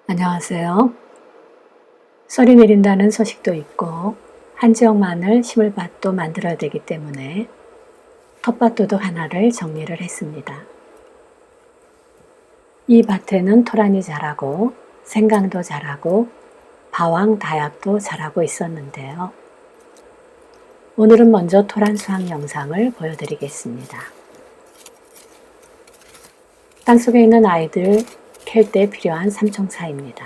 안녕하세요. 썰이 내린다는 소식도 있고 한 지역만을 심을 밭도 만들어야 되기 때문에 텃밭 도둑 하나를 정리를 했습니다. 이 밭에는 토란이 자라고 생강도 자라고 바왕 다약도 자라고 있었는데요. 오늘은 먼저 토란 수확 영상을 보여드리겠습니다. 땅속에 있는 아이들 캘 때 필요한 삼총사입니다.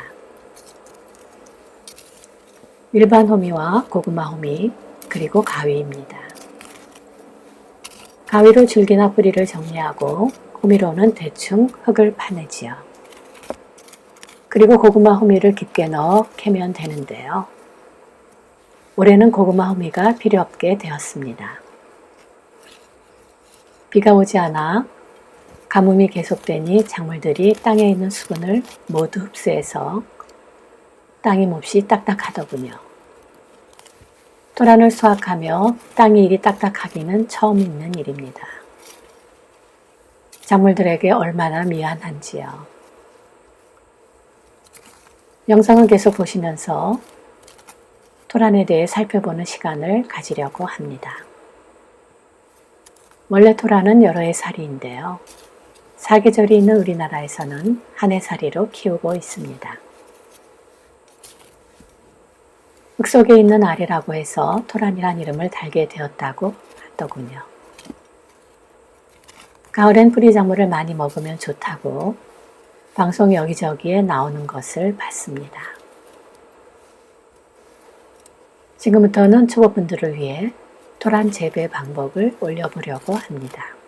일반 호미와 고구마 호미, 그리고 가위입니다. 가위로 줄기나 뿌리를 정리하고 호미로는 대충 흙을 파내지요. 그리고 고구마 호미를 깊게 넣어 캐면 되는데요. 올해는 고구마 호미가 필요 없게 되었습니다. 비가 오지 않아 가뭄이 계속되니 작물들이 땅에 있는 수분을 모두 흡수해서 땅이 몹시 딱딱하더군요. 토란을 수확하며 땅이 이리 딱딱하기는 처음 있는 일입니다. 작물들에게 얼마나 미안한지요. 영상을 계속 보시면서 토란에 대해 살펴보는 시간을 가지려고 합니다. 원래 토란은 여러 해 살이인데요. 사계절이 있는 우리나라에서는 한 해 살이로 키우고 있습니다. 흙 속에 있는 알이라고 해서 토란이란 이름을 달게 되었다고 하더군요. 가을엔 뿌리작물을 많이 먹으면 좋다고 방송 여기저기에 나오는 것을 봤습니다. 지금부터는 초보분들을 위해 토란 재배 방법을 올려보려고 합니다.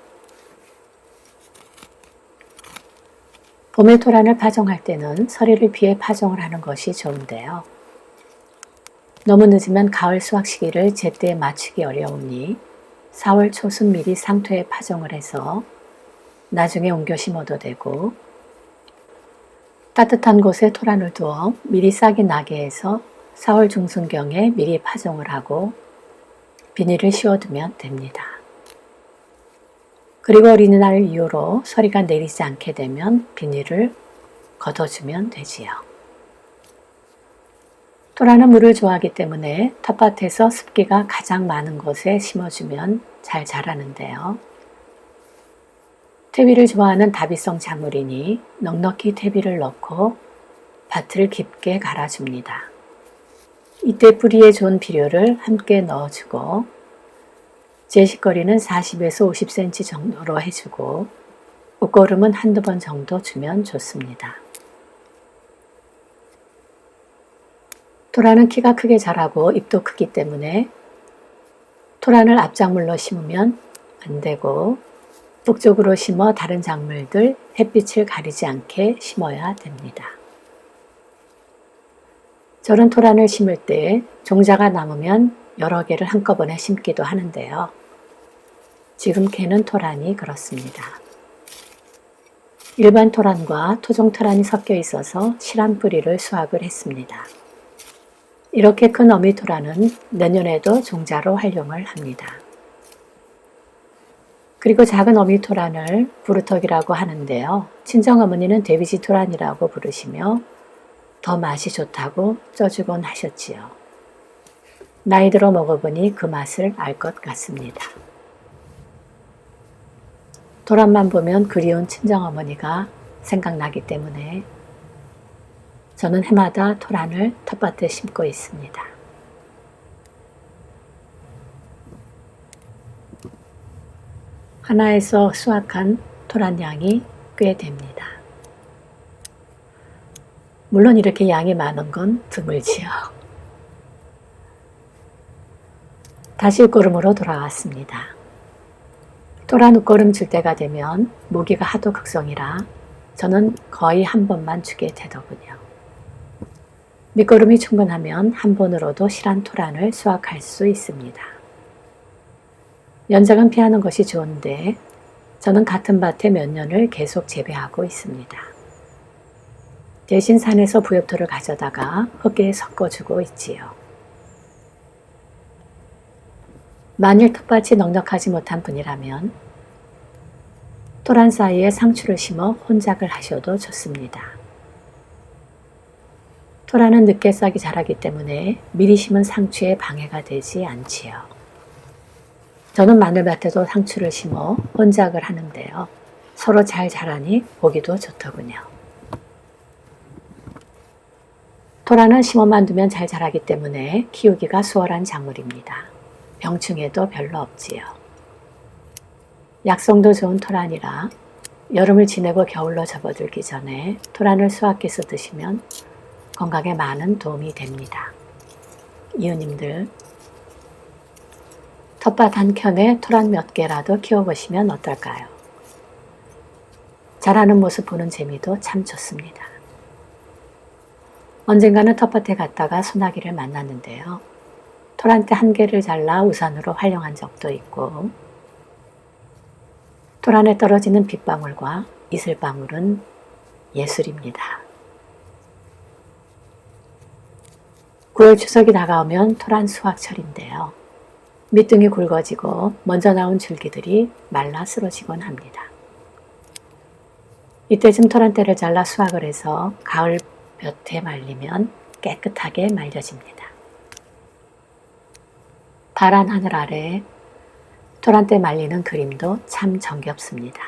봄에 토란을 파종할 때는 서리를 피해 파종을 하는 것이 좋은데요. 너무 늦으면 가을 수확 시기를 제때에 맞추기 어려우니 4월 초순 미리 상토에 파종을 해서 나중에 옮겨 심어도 되고, 따뜻한 곳에 토란을 두어 미리 싹이 나게 해서 4월 중순경에 미리 파종을 하고 비닐을 씌워두면 됩니다. 그리고 어린이날 이후로 서리가 내리지 않게 되면 비닐을 걷어주면 되지요. 토란은 물을 좋아하기 때문에 텃밭에서 습기가 가장 많은 곳에 심어주면 잘 자라는데요. 퇴비를 좋아하는 다비성 작물이니 넉넉히 퇴비를 넣고 밭을 깊게 갈아줍니다. 이때 뿌리에 좋은 비료를 함께 넣어주고 제식거리는 40에서 50cm 정도로 해주고 옷거름은 한두 번 정도 주면 좋습니다. 토란은 키가 크게 자라고 잎도 크기 때문에 토란을 앞작물로 심으면 안 되고 북쪽으로 심어 다른 작물들 햇빛을 가리지 않게 심어야 됩니다. 저런 토란을 심을 때 종자가 남으면 여러 개를 한꺼번에 심기도 하는데요. 지금 캐는 토란이 그렇습니다. 일반 토란과 토종 토란이 섞여 있어서 실한 뿌리를 수확을 했습니다. 이렇게 큰 어미 토란은 내년에도 종자로 활용을 합니다. 그리고 작은 어미 토란을 부루턱이라고 하는데요. 친정어머니는 데비지 토란이라고 부르시며 더 맛이 좋다고 쪄주곤 하셨지요. 나이 들어 먹어보니 그 맛을 알 것 같습니다. 토란만 보면 그리운 친정어머니가 생각나기 때문에 저는 해마다 토란을 텃밭에 심고 있습니다. 하나에서 수확한 토란 양이 꽤 됩니다. 물론 이렇게 양이 많은 건 드물지요. 다시 옷걸음으로 돌아왔습니다. 토란 옷걸음 줄 때가 되면 모기가 하도 극성이라 저는 거의 한 번만 주게 되더군요. 밑거름이 충분하면 한 번으로도 실한 토란을 수확할 수 있습니다. 연작은 피하는 것이 좋은데 저는 같은 밭에 몇 년을 계속 재배하고 있습니다. 대신 산에서 부엽토를 가져다가 흙에 섞어주고 있지요. 만일 텃밭이 넉넉하지 못한 분이라면 토란 사이에 상추를 심어 혼작을 하셔도 좋습니다. 토라는 늦게 싹이 자라기 때문에 미리 심은 상추에 방해가 되지 않지요. 저는 마늘밭에도 상추를 심어 혼작을 하는데요. 서로 잘 자라니 보기도 좋더군요. 토라는 심어만 두면 잘 자라기 때문에 키우기가 수월한 작물입니다. 병충해도 별로 없지요. 약성도 좋은 토란이라 여름을 지내고 겨울로 접어들기 전에 토란을 수확해서 드시면 건강에 많은 도움이 됩니다. 이웃님들, 텃밭 한 켠에 토란 몇 개라도 키워보시면 어떨까요? 자라는 모습 보는 재미도 참 좋습니다. 언젠가는 텃밭에 갔다가 소나기를 만났는데요. 토란대 한 개를 잘라 우산으로 활용한 적도 있고, 토란에 떨어지는 빗방울과 이슬방울은 예술입니다. 9월 추석이 다가오면 토란 수확철인데요. 밑둥이 굵어지고 먼저 나온 줄기들이 말라 쓰러지곤 합니다. 이때쯤 토란대를 잘라 수확을 해서 가을 볕에 말리면 깨끗하게 말려집니다. 파란 하늘 아래 토란대 말리는 그림도 참 정겹습니다.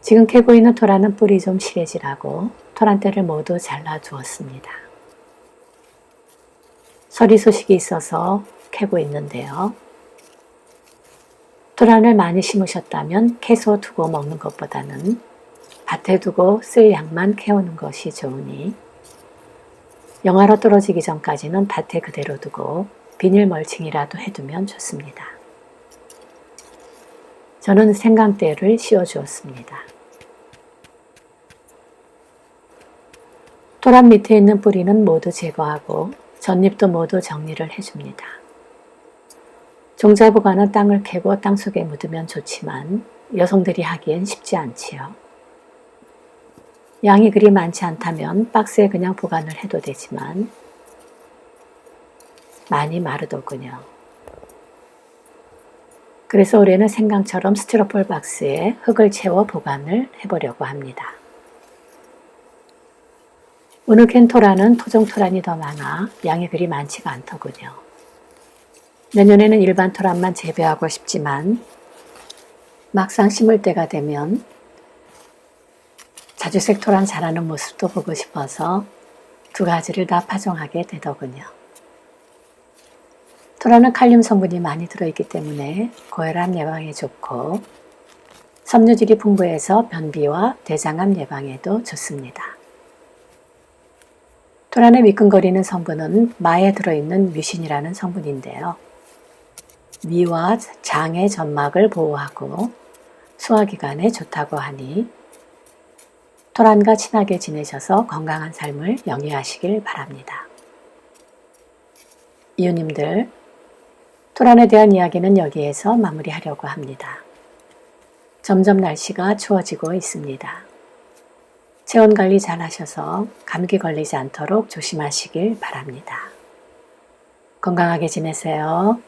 지금 캐고 있는 토란은 뿌리 좀 실해지라고 토란대를 모두 잘라 두었습니다. 서리 소식이 있어서 캐고 있는데요. 토란을 많이 심으셨다면 캐서 두고 먹는 것보다는 밭에 두고 쓸 양만 캐오는 것이 좋으니 영하로 떨어지기 전까지는 밭에 그대로 두고 비닐 멀칭이라도 해두면 좋습니다. 저는 생강대를 씌워주었습니다. 토란 밑에 있는 뿌리는 모두 제거하고 전잎도 모두 정리를 해줍니다. 종자보관은 땅을 캐고 땅속에 묻으면 좋지만 여성들이 하기엔 쉽지 않지요. 양이 그리 많지 않다면 박스에 그냥 보관을 해도 되지만 많이 마르더군요. 그래서 올해는 생강처럼 스티로폴 박스에 흙을 채워 보관을 해보려고 합니다. 오늘 캔 토란은 토종 토란이 더 많아 양이 그리 많지가 않더군요. 내년에는 일반 토란만 재배하고 싶지만 막상 심을 때가 되면 자주색 토란 자라는 모습도 보고 싶어서 두 가지를 다 파종하게 되더군요. 토란은 칼륨 성분이 많이 들어있기 때문에 고혈압 예방에 좋고 섬유질이 풍부해서 변비와 대장암 예방에도 좋습니다. 토란의 미끈거리는 성분은 마에 들어있는 뮤신이라는 성분인데요. 위와 장의 점막을 보호하고 소화기관에 좋다고 하니 토란과 친하게 지내셔서 건강한 삶을 영위하시길 바랍니다. 이웃님들, 토란에 대한 이야기는 여기에서 마무리하려고 합니다. 점점 날씨가 추워지고 있습니다. 체온 관리 잘 하셔서 감기 걸리지 않도록 조심하시길 바랍니다. 건강하게 지내세요.